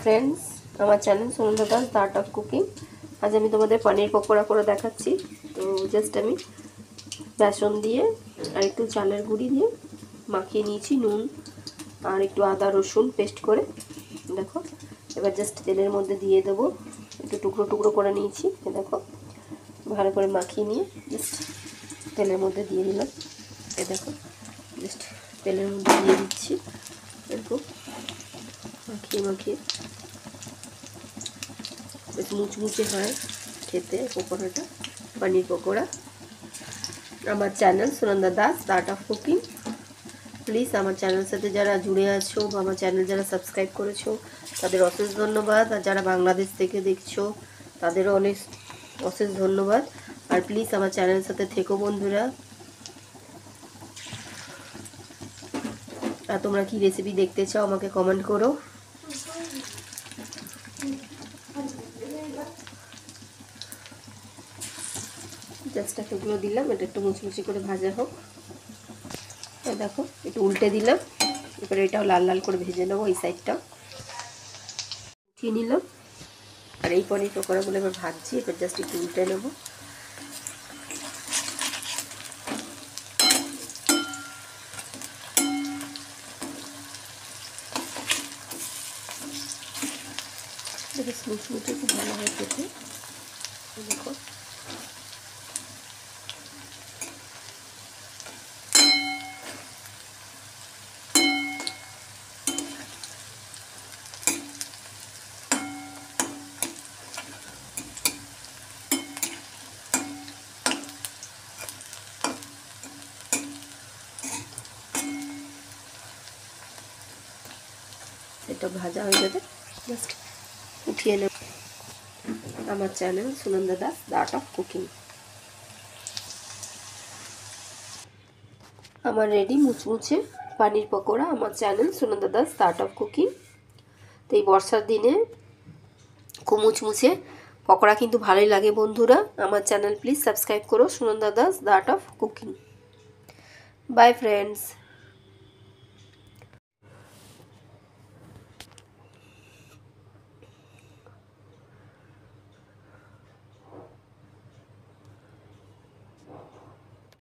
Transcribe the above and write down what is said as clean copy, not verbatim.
Friends আমার channel Sunanda Das the art of cooking. আজ আমি তোমাদের পনির পকোড়া করে দেখাচ্ছি। তো জাস্ট আমি বেসন দিয়ে আর একটু চালের গুঁড়ি দিয়ে মাখিয়ে নিয়েছি, নুন আর একটু আদা রসুন পেস্ট করে। দেখো এবার জাস্ট তেলের মধ্যে দিয়ে দেবো, একটু টুকরো টুকরো করে নিয়েছি। দেখো ভালো করে মাখিয়ে নিয়ে জাস্ট তেলের মধ্যে দিয়ে দিলাম। এ দেখো জাস্ট তেলের মধ্যে দিয়ে দিচ্ছি, এরকম মাখিয়ে মাখিয়ে। বেশ মুচমুচে হয় খেতে পকোড়াটা, পনির পকোড়া। আমার channel Sunanda Das the art of cooking. Please আমার চ্যানেলের সাথে যারা জুড়ে আছো বা আমার চ্যানেল যারা সাবস্ক্রাইব করেছো তাদের অশেষ ধন্যবাদ। আর যারা বাংলাদেশ থেকে দেখছো তাদেরও অনেক অশেষ ধন্যবাদ। আর প্লিজ আমার চ্যানেলের সাথে থেকো বন্ধুরা। আর তোমরা কি রেসিপি দেখতে চাও আমাকে কমেন্ট করো। জাস্ট এতগুলো দিলাম, এটা একটু মুচমুচি করে ভাজা হোক। দেখো একটু উল্টে দিলাম, এবারে এটাও লাল লাল করে ভেজে নেবো। এই সাইডটাও উঠিয়ে নিলাম। আর এই পনির পকোড়াগুলো এবার ভাজছি, এবার জাস্ট একটু উল্টে নেবো। দেখো মুচমুচে খুব ভালো হয় খেতে। দেখো এটা ভাজা হয়ে যাবে, জাস্ট উঠিয়ে নেব। আমার channel Sunanda Das the art of cooking. আমার রেডি মুচমুচে পানির পকোড়া, আমার channel Sunanda Das the art of cooking. তো এই বর্ষার দিনে খুব মুচমুচে পকোড়া কিন্তু ভালোই লাগে বন্ধুরা। আমার চ্যানেল প্লিজ সাবস্ক্রাইব করো, Sunanda Das the art of cooking. By friends.